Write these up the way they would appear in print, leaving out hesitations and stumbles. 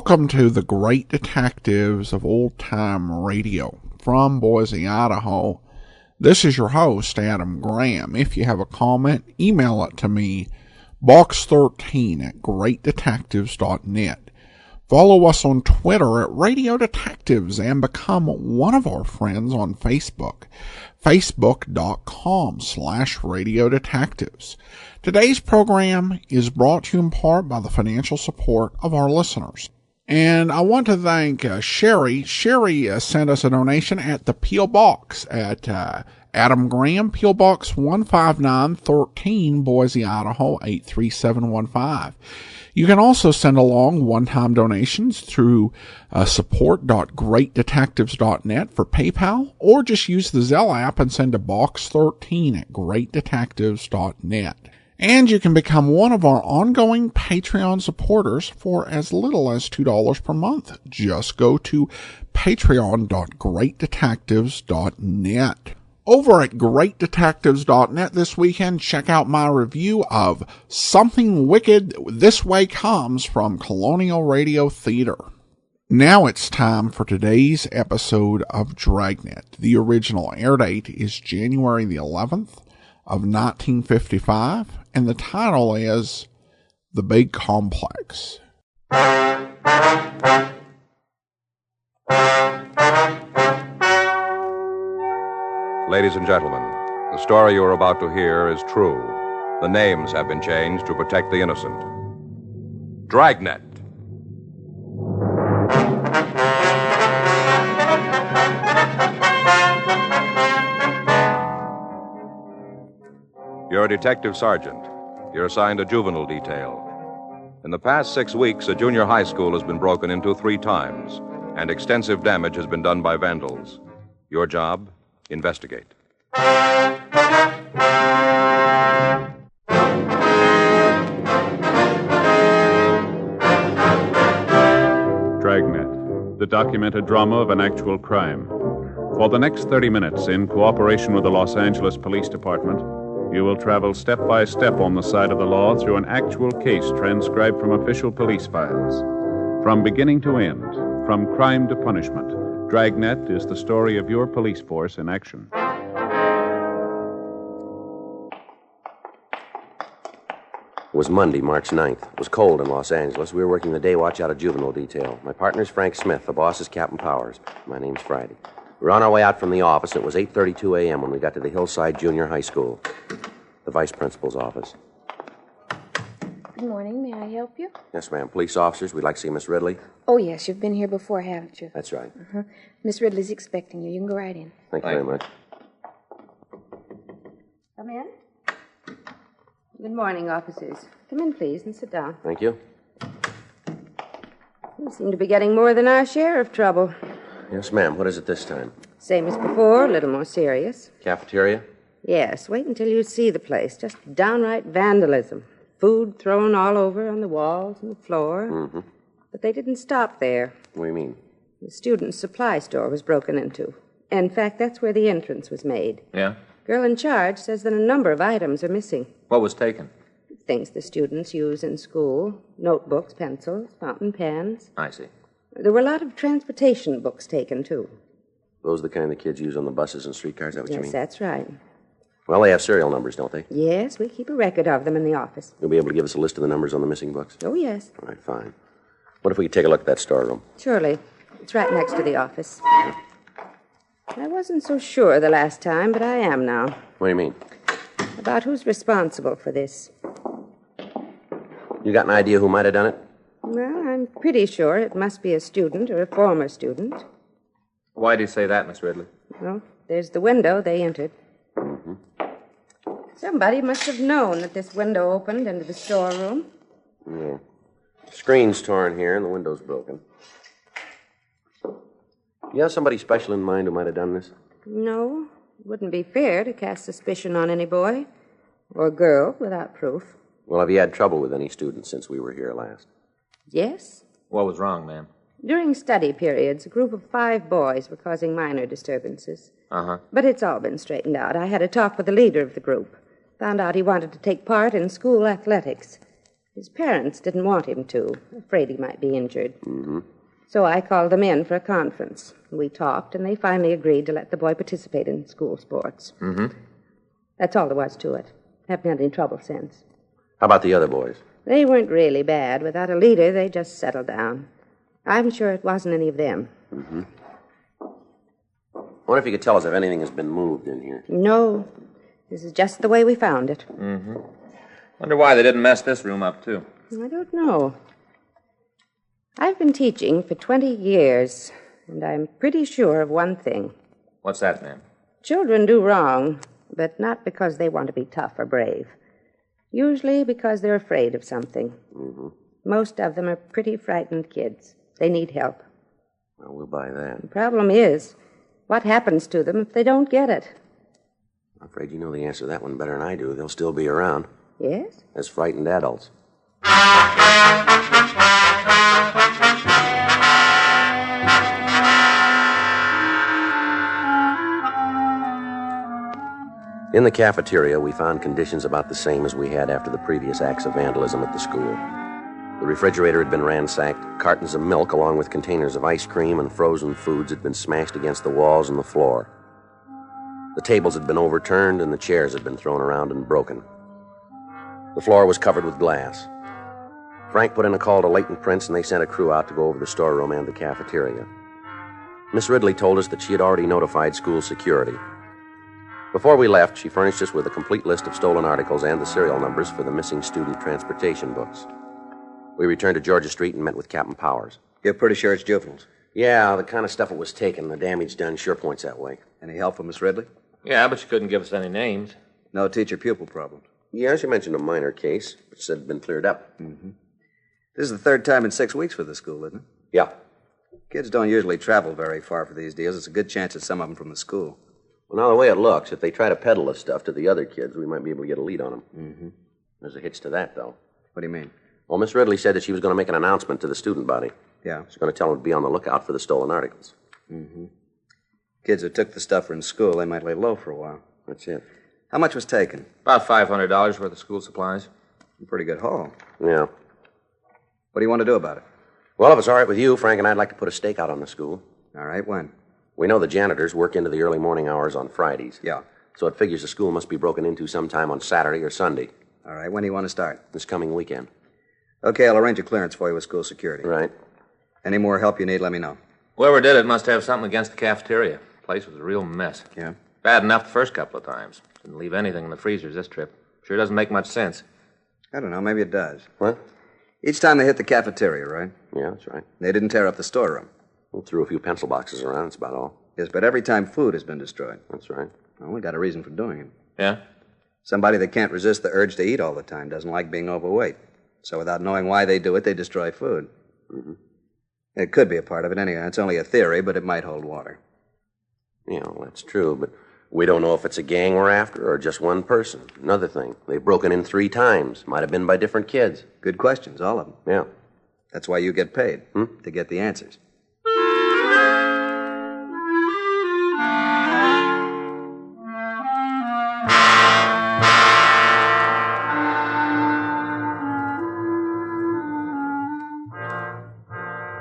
Welcome to the Great Detectives of Old-Time Radio from Boise, Idaho. This is your host, Adam Graham. If you have a comment, email it to me, box13@greatdetectives.net. Follow us on Twitter at Radio Detectives and become one of our friends on Facebook, facebook.com/Radio Detectives. Today's program is brought to you in part by the financial support of our listeners. And I want to thank Sherry. Sherry sent us a donation at the P.O. Box at Adam Graham, P.O. Box 15913, Boise, Idaho 83715. You can also send along one-time donations through support.greatdetectives.net for PayPal, or just use the Zelle app and send to box13@greatdetectives.net. And you can become one of our ongoing Patreon supporters for as little as $2 per month. Just go to patreon.greatdetectives.net. Over at greatdetectives.net this weekend, check out my review of Something Wicked This Way Comes from Colonial Radio Theater. Now it's time for today's episode of Dragnet. The original air date is January the 11th of 1955, and the title is The Big Complex. Ladies and gentlemen, the story you are about to hear is true. The names have been changed to protect the innocent. Dragnet. You're a detective sergeant. You're assigned a juvenile detail. In the past 6 weeks, a junior high school has been broken into 3 times, and extensive damage has been done by vandals. Your job? Investigate. Dragnet, the documented drama of an actual crime. For the next 30 minutes, in cooperation with the Los Angeles Police Department, you will travel step by step on the side of the law through an actual case transcribed from official police files. From beginning to end, from crime to punishment, Dragnet is the story of your police force in action. It was Monday, March 9th. It was cold in Los Angeles. We were working the day watch out of juvenile detail. My partner's Frank Smith. The boss is Captain Powers. My name's Friday. We were on our way out from the office. It was 8:32 a.m. when we got to the Hillside Junior High School, the vice principal's office. Good morning. May I help you? Yes, ma'am. Police officers, we'd like to see Miss Ridley. Oh, yes. You've been here before, haven't you? That's right. Miss Ridley's expecting you. You can go right in. Thank you very much. Come in. Good morning, officers. Come in, please, and sit down. Thank you. You seem to be getting more than our share of trouble. Yes, ma'am. What is it this time? Same as before, a little more serious. Cafeteria? Yes, wait until you see the place. Just downright vandalism. Food thrown all over on the walls and the floor. Mm-hmm. But they didn't stop there. What do you mean? The student's supply store was broken into. In fact, that's where the entrance was made. Yeah? Girl in charge says that a number of items are missing. What was taken? Things the students use in school. Notebooks, pencils, fountain pens. I see. There were a lot of transportation books taken, too. Those are the kind the kids use on the buses and streetcars, is that what you mean? Yes, that's right. Well, they have serial numbers, don't they? Yes, we keep a record of them in the office. You'll be able to give us a list of the numbers on the missing books? Oh, yes. All right, fine. What if we could take a look at that storeroom? Surely. It's right next to the office. I wasn't so sure the last time, but I am now. What do you mean? About who's responsible for this. You got an idea who might have done it? Well, I'm pretty sure it must be a student or a former student. Why do you say that, Miss Ridley? Well, there's the window they entered. Mm-hmm. Somebody must have known that this window opened into the storeroom. Yeah. Screen's torn here and the window's broken. You have somebody special in mind who might have done this? No, it wouldn't be fair to cast suspicion on any boy or girl without proof. Well, have you had trouble with any students since we were here last? Yes. What was wrong, ma'am? During study periods, a group of 5 boys were causing minor disturbances. Uh-huh. But it's all been straightened out. I had a talk with the leader of the group. Found out he wanted to take part in school athletics. His parents didn't want him to, afraid he might be injured. Mm-hmm. So I called them in for a conference. We talked, and they finally agreed to let the boy participate in school sports. Mm-hmm. That's all there was to it. Haven't had any trouble since. How about the other boys? They weren't really bad. Without a leader, they just settled down. I'm sure it wasn't any of them. Mm-hmm. I wonder if you could tell us if anything has been moved in here. No. This is just the way we found it. Mm-hmm. Wonder why they didn't mess this room up, too. I don't know. I've been teaching for 20 years, and I'm pretty sure of one thing. What's that, ma'am? Children do wrong, but not because they want to be tough or brave. Usually because they're afraid of something. Mm-hmm. Most of them are pretty frightened kids. They need help. Well, we'll buy that. The problem is, what happens to them if they don't get it? I'm afraid you know the answer to that one better than I do. They'll still be around. Yes? As frightened adults. In the cafeteria, we found conditions about the same as we had after the previous acts of vandalism at the school. The refrigerator had been ransacked, cartons of milk along with containers of ice cream and frozen foods had been smashed against the walls and the floor. The tables had been overturned and the chairs had been thrown around and broken. The floor was covered with glass. Frank put in a call to Leighton Prince and they sent a crew out to go over the storeroom and the cafeteria. Miss Ridley told us that she had already notified school security. Before we left, she furnished us with a complete list of stolen articles and the serial numbers for the missing student transportation books. We returned to Georgia Street and met with Captain Powers. You're pretty sure it's juveniles? Yeah, the kind of stuff that was taken. The damage done sure points that way. Any help from Miss Ridley? Yeah, but you couldn't give us any names. No teacher-pupil problems? Yeah, she mentioned a minor case, which said had been cleared up. Mm-hmm. This is the third time in 6 weeks for the school, isn't it? Yeah. Kids don't usually travel very far for these deals. It's a good chance that some of them from the school. Well, now, the way it looks, if they try to peddle this stuff to the other kids, we might be able to get a lead on them. Mm-hmm. There's a hitch to that, though. What do you mean? Well, Miss Ridley said that she was going to make an announcement to the student body. Yeah? She's going to tell them to be on the lookout for the stolen articles. Mm-hmm. Kids who took the stuff are in school. They might lay low for a while. That's it. How much was taken? About $500 worth of school supplies. A pretty good haul. Yeah. What do you want to do about it? Well, if it's all right with you, Frank and I'd like to put a stake out on the school. All right, when? We know the janitors work into the early morning hours on Fridays. Yeah. So it figures the school must be broken into sometime on Saturday or Sunday. All right, when do you want to start? This coming weekend. Okay, I'll arrange a clearance for you with school security. Right. Any more help you need, let me know. Whoever did it must have something against the cafeteria. The place was a real mess. Yeah? Bad enough the first couple of times. Didn't leave anything in the freezers this trip. Sure doesn't make much sense. I don't know, maybe it does. What? Each time they hit the cafeteria, right? Yeah, that's right. They didn't tear up the storeroom. We threw a few pencil boxes around, that's about all. Yes, but every time food has been destroyed. That's right. Well, we got a reason for doing it. Yeah? Somebody that can't resist the urge to eat all the time doesn't like being overweight. So without knowing why they do it, they destroy food. Mm-hmm. It could be a part of it anyway. It's only a theory, but it might hold water. Yeah, well, that's true, but we don't know if it's a gang we're after or just one person. Another thing, they've broken in 3 times. Might have been by different kids. Good questions, all of them. Yeah. That's why you get paid, to get the answers.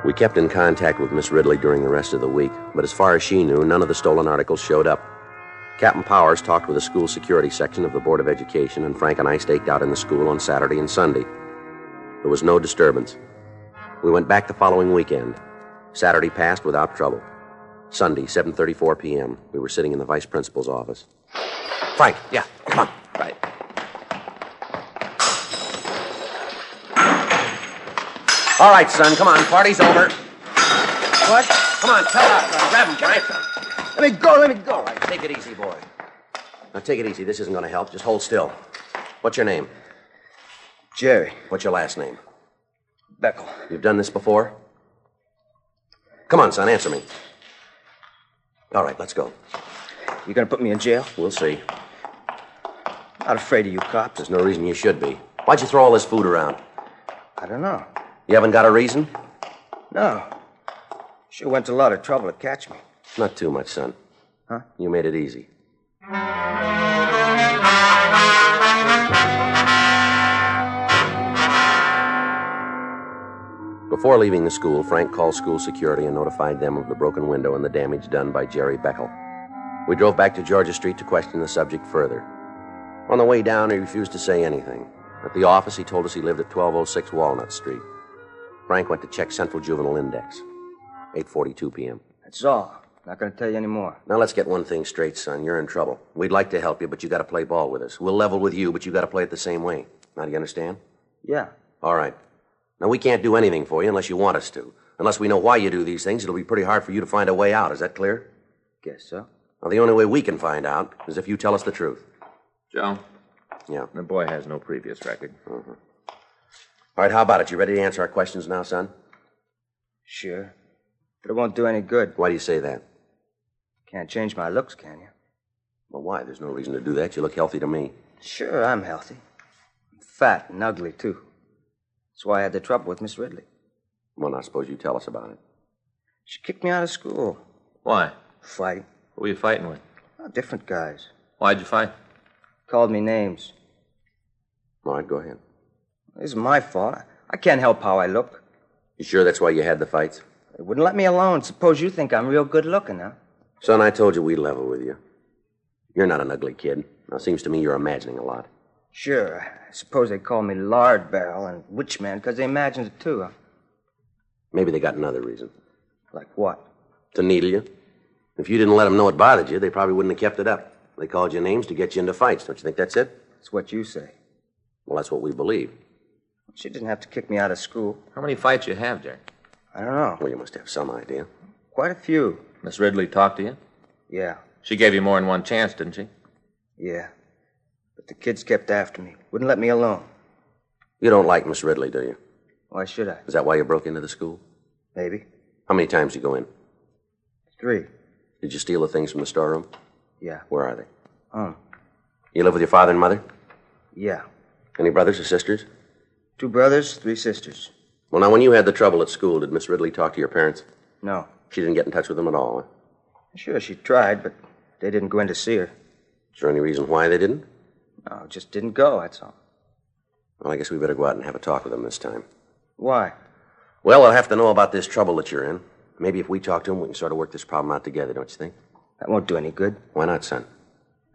We kept in contact with Miss Ridley during the rest of the week, but as far as she knew, none of the stolen articles showed up. Captain Powers talked with the school security section of the Board of Education, and Frank and I staked out in the school on Saturday and Sunday. There was no disturbance. We went back the following weekend. Saturday passed without trouble. Sunday, 7:34 p.m., we were sitting in the vice principal's office. Frank, yeah, come on. Right. All right, son, come on, party's over. What? Come on, tell out, son. Grab him, Frank. Let me go. All right, take it easy, boy. Now, take it easy. This isn't going to help. Just hold still. What's your name? Jerry. What's your last name? Beckel. You've done this before? Come on, son, answer me. All right, let's go. You gonna put me in jail? We'll see. Not afraid of you cops. There's no reason you should be. Why'd you throw all this food around? I don't know. You haven't got a reason? No. Sure went to a lot of trouble to catch me. Not too much, son. Huh? You made it easy. Before leaving the school, Frank called school security and notified them of the broken window and the damage done by Jerry Beckel. We drove back to Georgia Street to question the subject further. On the way down, he refused to say anything. At the office, he told us he lived at 1206 Walnut Street. Frank went to check Central Juvenile Index. 8:42 p.m. That's all. Not going to tell you any more. Now, let's get one thing straight, son. You're in trouble. We'd like to help you, but you got to play ball with us. We'll level with you, but you got to play it the same way. Now, do you understand? Yeah. All right. Now, we can't do anything for you unless you want us to. Unless we know why you do these things, it'll be pretty hard for you to find a way out. Is that clear? Guess so. Now, the only way we can find out is if you tell us the truth. Joe? Yeah. The boy has no previous record. Mm-hmm. All right, how about it? You ready to answer our questions now, son? Sure. But it won't do any good. Why do you say that? Can't change my looks, can you? Well, why? There's no reason to do that. You look healthy to me. Sure, I'm healthy. I'm fat and ugly, too. That's why I had the trouble with Miss Ridley. Well, now, suppose you tell us about it. She kicked me out of school. Why? Fight. Who were you fighting with? Oh, different guys. Why'd you fight? Called me names. All right, go ahead. It isn't my fault. I can't help how I look. You sure that's why you had the fights? They wouldn't let me alone. Suppose you think I'm real good looking, huh? Son, I told you we'd level with you. You're not an ugly kid. Now, it seems to me you're imagining a lot. Sure. I suppose they call me Lard Barrel and Witch Man because they imagined it, too, huh? Maybe they got another reason. Like what? To needle you. If you didn't let them know it bothered you, they probably wouldn't have kept it up. They called you names to get you into fights. Don't you think that's it? That's what you say. Well, that's what we believe. She didn't have to kick me out of school. How many fights you have, Jerry? I don't know. Well, you must have some idea. Quite a few. Miss Ridley talked to you? Yeah. She gave you more than one chance, didn't she? Yeah. But the kids kept after me. Wouldn't let me alone. You don't like Miss Ridley, do you? Why should I? Is that why you broke into the school? Maybe. How many times did you go in? 3. Did you steal the things from the storeroom? Yeah. Where are they? Home. You live with your father and mother? Yeah. Any brothers or sisters? 2 brothers, 3 sisters. Well, now, when you had the trouble at school, did Miss Ridley talk to your parents? No. She didn't get in touch with them at all, huh? Sure, she tried, but they didn't go in to see her. Is there any reason why they didn't? No, just didn't go, that's all. Well, I guess we better go out and have a talk with them this time. Why? Well, they'll have to know about this trouble that you're in. Maybe if we talk to them, we can sort of work this problem out together, don't you think? That won't do any good. Why not, son?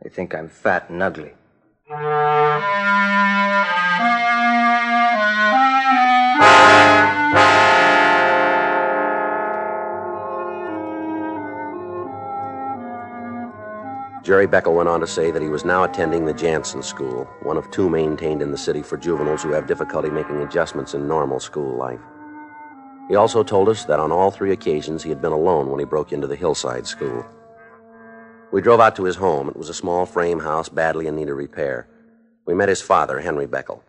They think I'm fat and ugly. Jerry Beckel went on to say that he was now attending the Jansen School, one of 2 maintained in the city for juveniles who have difficulty making adjustments in normal school life. He also told us that on all 3 occasions he had been alone when he broke into the Hillside School. We drove out to his home. It was a small frame house badly in need of repair. We met his father, Henry Beckel.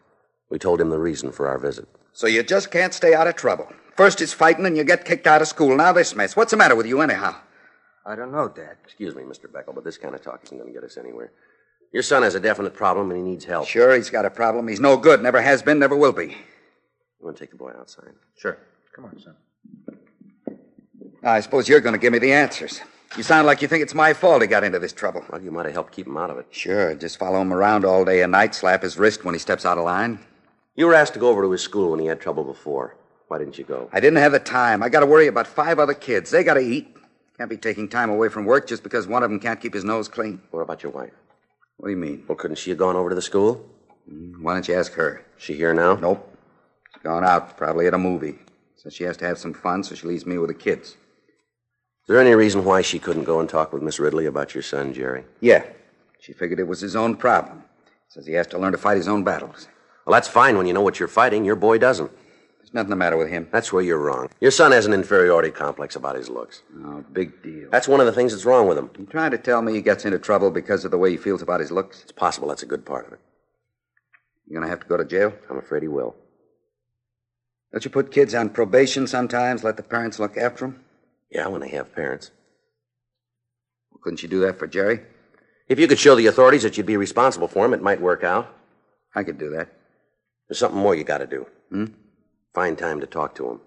We told him the reason for our visit. So you just can't stay out of trouble. First it's fighting and you get kicked out of school. Now this mess. What's the matter with you anyhow? I don't know, Dad. Excuse me, Mr. Beckel, but this kind of talk isn't going to get us anywhere. Your son has a definite problem and he needs help. Sure, he's got a problem. He's no good. Never has been, never will be. You want to take the boy outside? Sure. Come on, son. I suppose you're going to give me the answers. You sound like you think it's my fault he got into this trouble. Well, you might have helped keep him out of it. Sure, just follow him around all day and night, slap his wrist when he steps out of line. You were asked to go over to his school when he had trouble before. Why didn't you go? I didn't have the time. I got to worry about 5 other kids. They got to eat. Can't be taking time away from work just because one of them can't keep his nose clean. What about your wife? What do you mean? Well, couldn't she have gone over to the school? Why don't you ask her? She here now? Nope. She's gone out, probably at a movie. Says she has to have some fun, so she leaves me with the kids. Is there any reason why she couldn't go and talk with Miss Ridley about your son, Jerry? Yeah. She figured it was his own problem. Says he has to learn to fight his own battles. Well, that's fine when you know what you're fighting. Your boy doesn't. There's nothing the matter with him. That's where you're wrong. Your son has an inferiority complex about his looks. Oh, big deal. That's one of the things that's wrong with him. You trying to tell me he gets into trouble because of the way he feels about his looks? It's possible that's a good part of it. You gonna have to go to jail? I'm afraid he will. Don't you put kids on probation sometimes, let the parents look after them? Yeah, when they have parents. Well, couldn't you do that for Jerry? If you could show the authorities that you'd be responsible for him, it might work out. I could do that. There's something more you got to do. Find time to talk to him.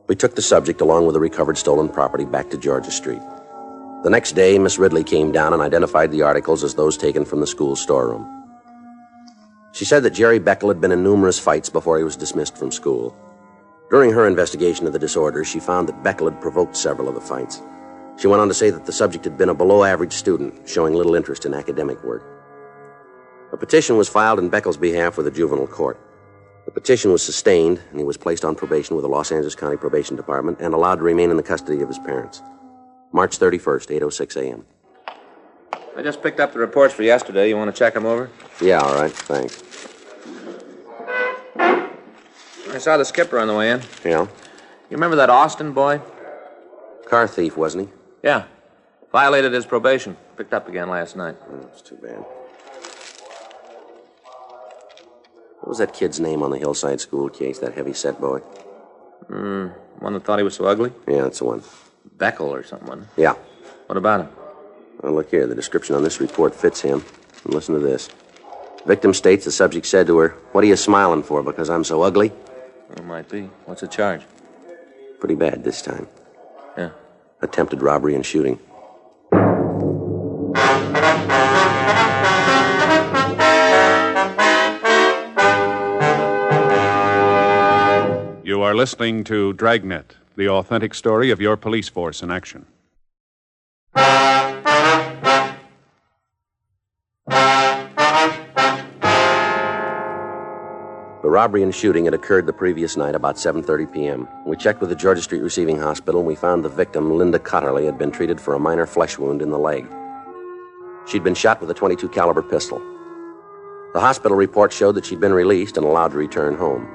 We took the subject, along with the recovered stolen property, back to Georgia Street. The next day, Miss Ridley came down and identified the articles as those taken from the school storeroom. She said that Jerry Beckel had been in numerous fights before he was dismissed from school. During her investigation of the disorders, she found that Beckel had provoked several of the fights. She went on to say that the subject had been a below-average student, showing little interest in academic work. A petition was filed in Beckel's behalf with the juvenile court. The petition was sustained, and he was placed on probation with the Los Angeles County Probation Department and allowed to remain in the custody of his parents. March 31st, 8:06 a.m. I just picked up the reports for yesterday. You want to check them over? Yeah, all right, thanks. I saw the skipper on the way in. Yeah? You remember that Austin boy? Car thief, wasn't he? Yeah. Violated his probation. Picked up again last night. Oh, that's too bad. What was that kid's name on the Hillside School case, that heavy-set boy? One that thought he was so ugly? Yeah, that's the one. Beckel or something. Yeah. What about him? Well, look here. The description on this report fits him. And listen to this. Victim states the subject said to her, "What are you smiling for, because I'm so ugly?" It might be. What's the charge? Pretty bad this time. Yeah. Attempted robbery and shooting. You are listening to Dragnet, the authentic story of your police force in action. The robbery and shooting had occurred the previous night about 7:30 p.m. We checked with the Georgia Street Receiving Hospital, and we found the victim, Linda Cotterly, had been treated for a minor flesh wound in the leg. She'd been shot with a .22 caliber pistol. The hospital report showed that she'd been released and allowed to return home.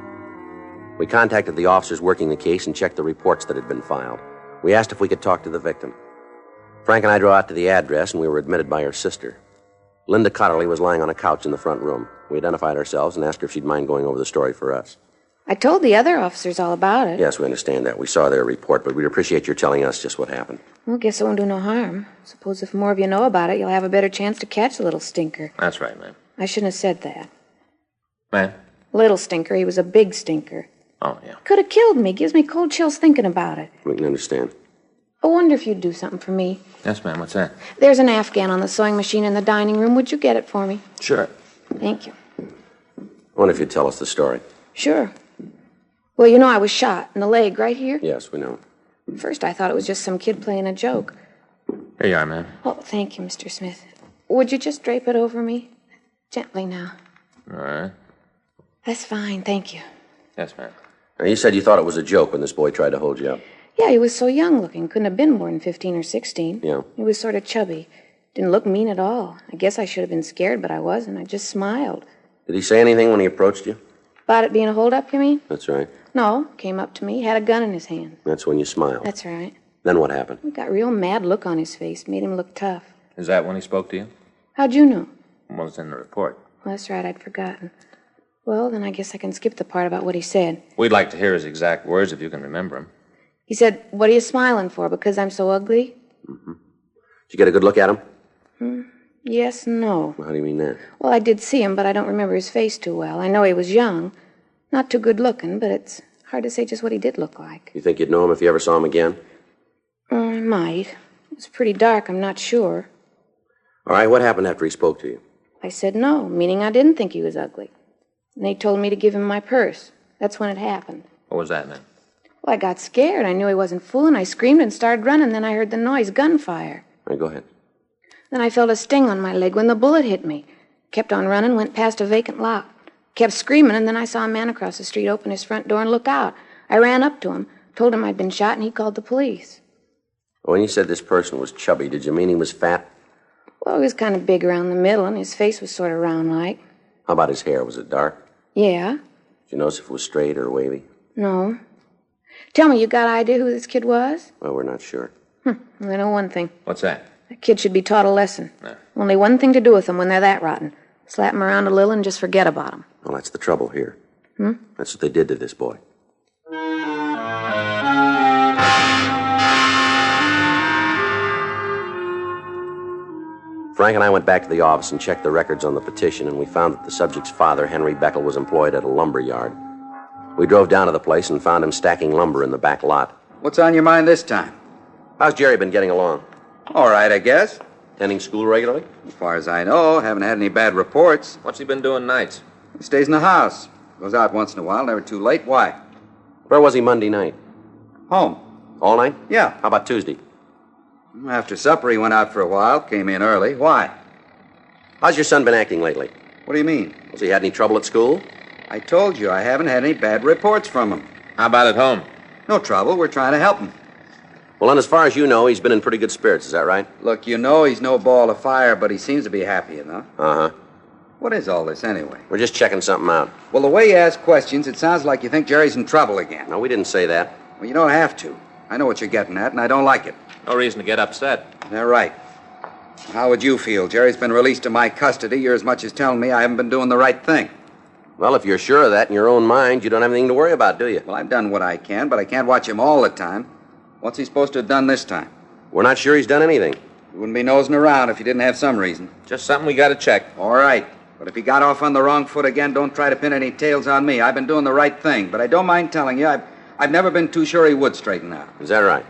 We contacted the officers working the case and checked the reports that had been filed. We asked if we could talk to the victim. Frank and I drove out to the address, and we were admitted by her sister. Linda Cotterly was lying on a couch in the front room. We identified ourselves and asked her if she'd mind going over the story for us. I told the other officers all about it. Yes, we understand that. We saw their report, but we'd appreciate your telling us just what happened. Well, guess it won't do no harm. Suppose if more of you know about it, you'll have a better chance to catch the little stinker. That's right, ma'am. I shouldn't have said that. Ma'am? Little stinker, he was a big stinker. Oh, yeah. Could have killed me. Gives me cold chills thinking about it. We can understand. I wonder if you'd do something for me. Yes, ma'am. What's that? There's an Afghan on the sewing machine in the dining room. Would you get it for me? Sure. Thank you. I wonder if you'd tell us the story. Sure. Well, you know I was shot in the leg right here. Yes, we know. First, I thought it was just some kid playing a joke. Here you are, ma'am. Oh, thank you, Mr. Smith. Would you just drape it over me? Gently now. All right. That's fine, thank you. Yes, ma'am. Now, you said you thought it was a joke when this boy tried to hold you up. Yeah, he was so young looking. Couldn't have been more than 15 or 16. Yeah. He was sort of chubby. Didn't look mean at all. I guess I should have been scared, but I wasn't. I just smiled. Did he say anything when he approached you? About it being a holdup, you mean? That's right. No, came up to me, had a gun in his hand. That's when you smiled. That's right. Then what happened? He got a real mad look on his face. Made him look tough. Is that when he spoke to you? How'd you know? Well, it's in the report. Well, that's right, I'd forgotten. Well, then I guess I can skip the part about what he said. We'd like to hear his exact words if you can remember them. He said, "What are you smiling for, because I'm so ugly?" Mm-hmm. Did you get a good look at him? Yes, no. Well, how do you mean that? Well, I did see him, but I don't remember his face too well. I know he was young. Not too good looking, but it's hard to say just what he did look like. You think you'd know him if you ever saw him again? I might. It was pretty dark, I'm not sure. All right, what happened after he spoke to you? I said no, meaning I didn't think he was ugly. And they told me to give him my purse. That's when it happened. What was that, ma'am? Well, I got scared. I knew he wasn't fooling. I screamed and started running. Then I heard the noise, gunfire. All right, go ahead. Then I felt a sting on my leg when the bullet hit me. Kept on running, went past a vacant lot. Kept screaming, and then I saw a man across the street open his front door and look out. I ran up to him, told him I'd been shot, and he called the police. When you said this person was chubby, did you mean he was fat? Well, he was kind of big around the middle, and his face was sort of round-like. How about his hair? Was it dark? Yeah. Did you notice if it was straight or wavy? No. Tell me, you got an idea who this kid was? Well, we're not sure. I know one thing. What's that? That kid should be taught a lesson. Yeah. Only one thing to do with them when they're that rotten. Slap them around a little and just forget about them. Well, that's the trouble here. That's what they did to this boy. Frank and I went back to the office and checked the records on the petition, and we found that the subject's father, Henry Beckel, was employed at a lumber yard. We drove down to the place and found him stacking lumber in the back lot. What's on your mind this time? How's Jerry been getting along? All right, I guess. Attending school regularly? As far as I know, haven't had any bad reports. What's he been doing nights? He stays in the house. Goes out once in a while, never too late. Why? Where was he Monday night? Home. All night? Yeah. How about Tuesday? After supper, he went out for a while, came in early. Why? How's your son been acting lately? What do you mean? Has he had any trouble at school? I told you, I haven't had any bad reports from him. How about at home? No trouble. We're trying to help him. Well, and as far as you know, he's been in pretty good spirits. Is that right? Look, you know he's no ball of fire, but he seems to be happy enough. Uh-huh. What is all this, anyway? We're just checking something out. Well, the way you ask questions, it sounds like you think Jerry's in trouble again. No, we didn't say that. Well, you don't have to. I know what you're getting at, and I don't like it. No reason to get upset. They're right. How would you feel? Jerry's been released to my custody. You're as much as telling me I haven't been doing the right thing. Well, if you're sure of that in your own mind, you don't have anything to worry about, do you? Well, I've done what I can, but I can't watch him all the time. What's he supposed to have done this time? We're not sure he's done anything. He wouldn't be nosing around if he didn't have some reason. Just something we got to check. All right. But if he got off on the wrong foot again, don't try to pin any tails on me. I've been doing the right thing, but I don't mind telling you, I've never been too sure he would straighten out. Is that right?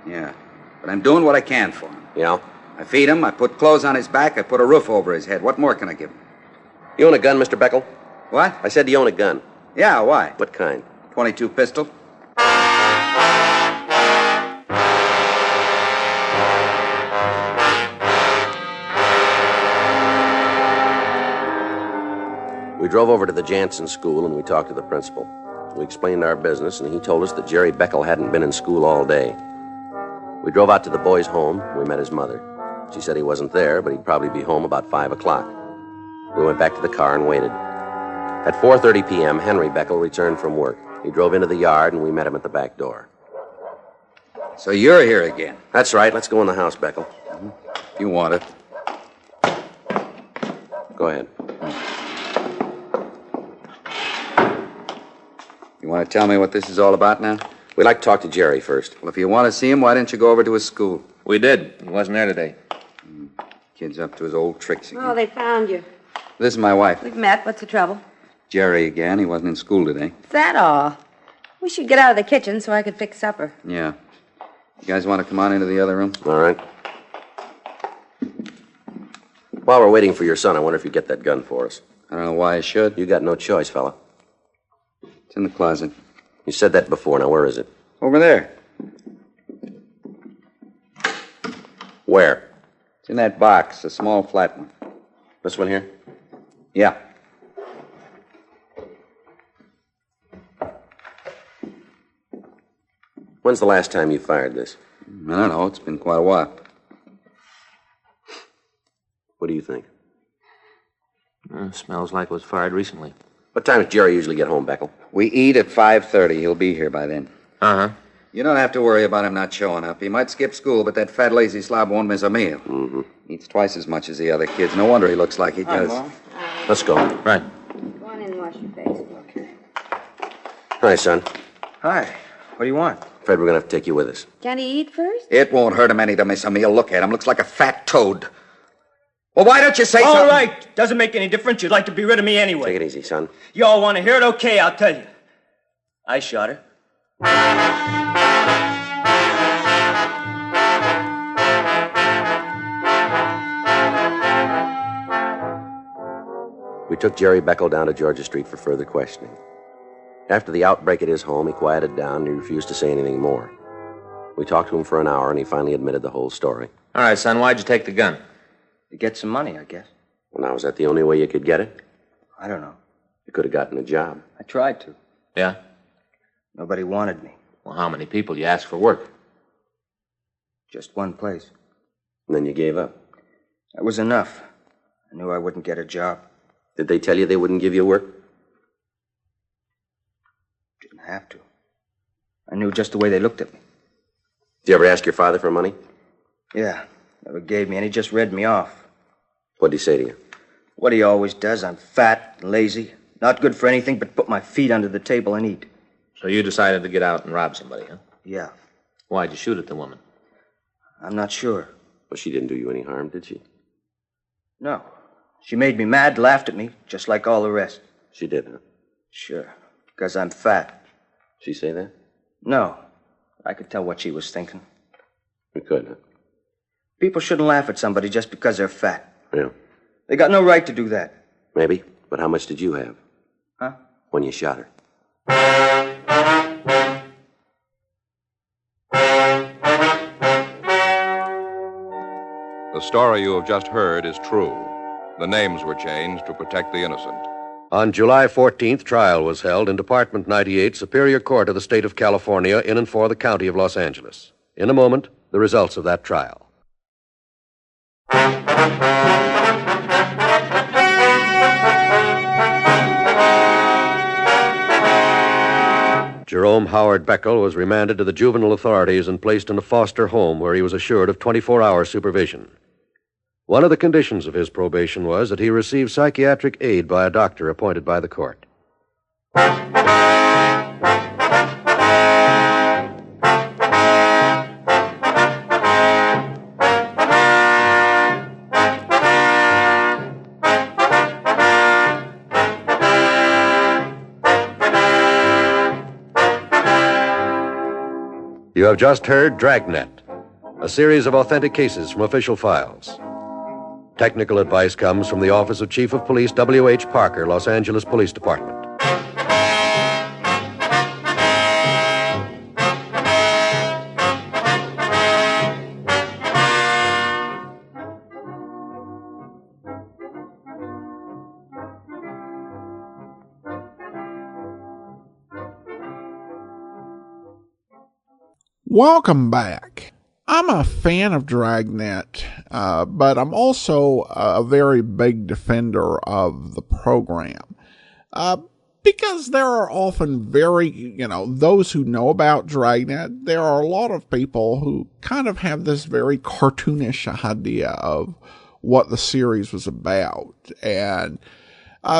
Yeah. But I'm doing what I can for him. Yeah? I feed him, I put clothes on his back, I put a roof over his head. What more can I give him? You own a gun, Mr. Beckel? What? I said, do you own a gun? Yeah, why? What kind? .22 pistol. We drove over to the Jansen school and we talked to the principal. We explained our business and he told us that Jerry Beckel hadn't been in school all day. We drove out to the boy's home. We met his mother. She said he wasn't there, but he'd probably be home about 5 o'clock. We went back to the car and waited. At 4:30 p.m., Henry Beckel returned from work. He drove into the yard and we met him at the back door. So you're here again. That's right. Let's go in the house, Beckel. If you want it. Go ahead. You want to tell me what this is all about now? We'd like to talk to Jerry first. Well, if you want to see him, why didn't you go over to his school? We did. He wasn't there today. Kid's up to his old tricks again. Oh, they found you. This is my wife. We've met. What's the trouble? Jerry again. He wasn't in school today. Is that all? We should get out of the kitchen so I could fix supper. Yeah. You guys want to come on into the other room? All right. While we're waiting for your son, I wonder if you'd get that gun for us. I don't know why I should. You got no choice, fella. It's in the closet. You said that before. Now, where is it? Over there. Where? It's in that box, a small flat one. This one here? Yeah. When's the last time you fired this? I don't know. It's been quite a while. What do you think? Smells like it was fired recently. What time does Jerry usually get home, Beckel? We eat at 5:30. He'll be here by then. Uh-huh. You don't have to worry about him not showing up. He might skip school, but that fat, lazy slob won't miss a meal. Mm-hmm. Eats twice as much as the other kids. No wonder he looks like he does. Let's go. Right. Go on in and wash your face. Okay. Hi, son. Hi. What do you want? Afraid we're going to have to take you with us. Can he eat first? It won't hurt him any to miss a meal. Look at him. Looks like a fat toad. Well, why don't you say something? All right. Doesn't make any difference. You'd like to be rid of me anyway. Take it easy, son. You all want to hear it? Okay, I'll tell you. I shot her. We took Jerry Beckel down to Georgia Street for further questioning. After the outbreak at his home, he quieted down and he refused to say anything more. We talked to him for an hour and he finally admitted the whole story. All right, son, why'd you take the gun? To get some money, I guess. Well, now, was that the only way you could get it? I don't know. You could have gotten a job. I tried to. Yeah? Nobody wanted me. Well, how many people you asked for work? Just one place. And then you gave up. That was enough. I knew I wouldn't get a job. Did they tell you they wouldn't give you work? Didn't have to. I knew just the way they looked at me. Did you ever ask your father for money? Yeah, never gave me, and he just read me off. What'd he say to you? What he always does. I'm fat and lazy, not good for anything but put my feet under the table and eat. So you decided to get out and rob somebody, huh? Yeah. Why'd you shoot at the woman? I'm not sure. Well, she didn't do you any harm, did she? No. She made me mad, laughed at me, just like all the rest. She did, huh? Sure. Because I'm fat. She say that? No. I could tell what she was thinking. You could, huh? People shouldn't laugh at somebody just because they're fat. Yeah. They got no right to do that. Maybe. But how much did you have? Huh? When you shot her? The story you have just heard is true. The names were changed to protect the innocent. On July 14th, trial was held in Department 98, Superior Court of the State of California, in and for the County of Los Angeles. In a moment, the results of that trial. Jerome Howard Beckel was remanded to the juvenile authorities and placed in a foster home where he was assured of 24-hour supervision. One of the conditions of his probation was that he receive psychiatric aid by a doctor appointed by the court. You have just heard Dragnet, a series of authentic cases from official files. Technical advice comes from the Office of Chief of Police W.H. Parker, Los Angeles Police Department. Welcome back. I'm a fan of Dragnet, but I'm also a very big defender of the program. Because there are often those who know about Dragnet, there are a lot of people who kind of have this very cartoonish idea of what the series was about. And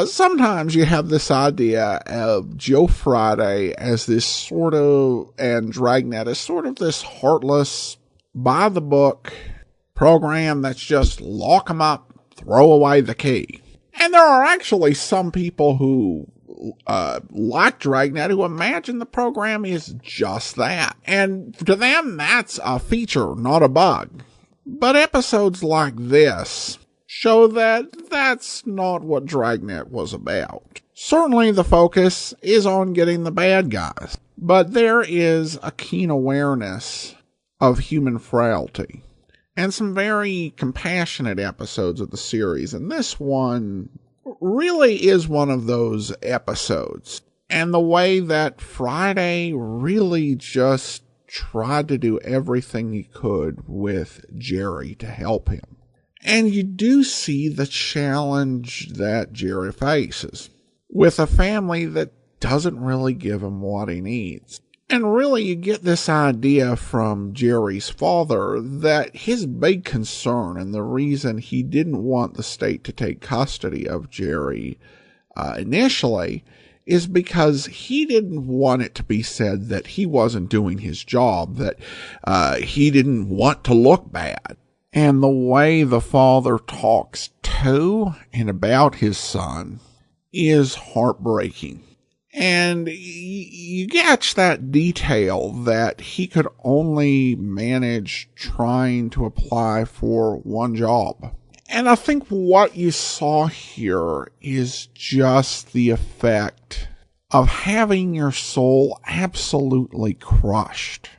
sometimes you have this idea of Joe Friday as this sort of, and Dragnet as sort of this heartless, by-the-book program that's just lock 'em up, throw away the key. And there are actually some people who like Dragnet who imagine the program is just that. And to them, that's a feature, not a bug. But episodes like this show that that's not what Dragnet was about. Certainly the focus is on getting the bad guys, but there is a keen awareness of human frailty and some very compassionate episodes of the series, and this one really is one of those episodes. And the way that Friday really just tried to do everything he could with Jerry to help him. And you do see the challenge that Jerry faces with a family that doesn't really give him what he needs. And really you get this idea from Jerry's father that his big concern and the reason he didn't want the state to take custody of Jerry initially is because he didn't want it to be said that he wasn't doing his job, that he didn't want to look bad. And the way the father talks to and about his son is heartbreaking. And you catch that detail that he could only manage trying to apply for one job. And I think what you saw here is just the effect of having your soul absolutely crushed.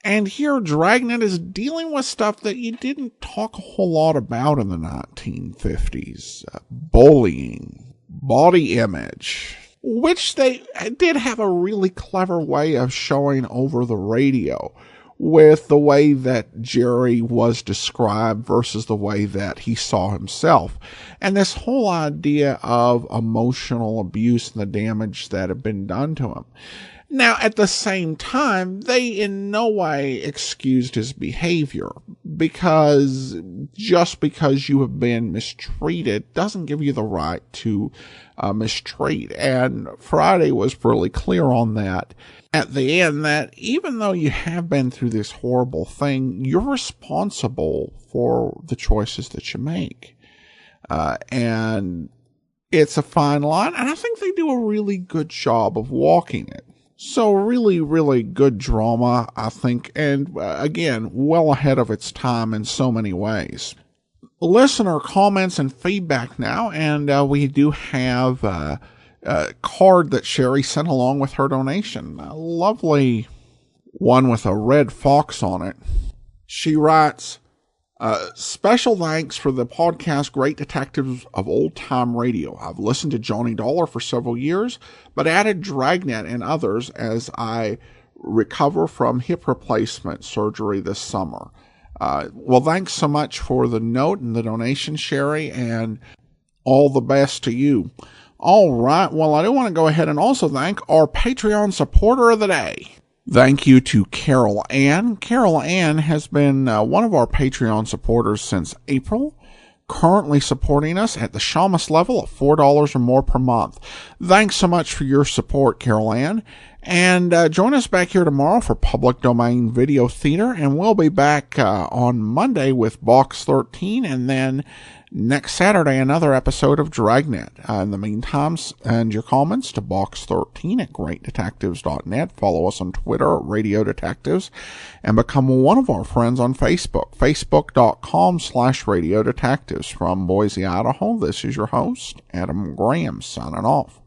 And here Dragnet is dealing with stuff that you didn't talk a whole lot about in the 1950s. Bullying, body image, which they did have a really clever way of showing over the radio with the way that Jerry was described versus the way that he saw himself. And this whole idea of emotional abuse and the damage that had been done to him. Now, at the same time, they in no way excused his behavior, because just because you have been mistreated doesn't give you the right to mistreat. And Friday was really clear on that at the end, that even though you have been through this horrible thing, you're responsible for the choices that you make. And it's a fine line, and I think they do a really good job of walking it. So really, really good drama, I think, and again, well ahead of its time in so many ways. Listener comments and feedback now, and we do have a card that Sherry sent along with her donation. A lovely one with a red fox on it. She writes, special thanks for the podcast Great Detectives of Old Time Radio. I've listened to Johnny Dollar for several years, but added Dragnet and others as I recover from hip replacement surgery this summer. Well, thanks so much for the note and the donation, Sherry, and all the best to you. All right, well, I do want to go ahead and also thank our Patreon supporter of the day. Thank you to Carol Ann. Carol Ann has been one of our Patreon supporters since April, currently supporting us at the Shamus level of $4 or more per month. Thanks so much for your support, Carol Ann. And join us back here tomorrow for Public Domain Video Theater, and we'll be back on Monday with Box 13, and then next Saturday another episode of Dragnet. In the meantime, send your comments to box13 at greatdetectives.net. Follow us on Twitter at Radio Detectives, and become one of our friends on Facebook, facebook.com/Radio Detectives. From Boise, Idaho, this is your host, Adam Graham, signing off.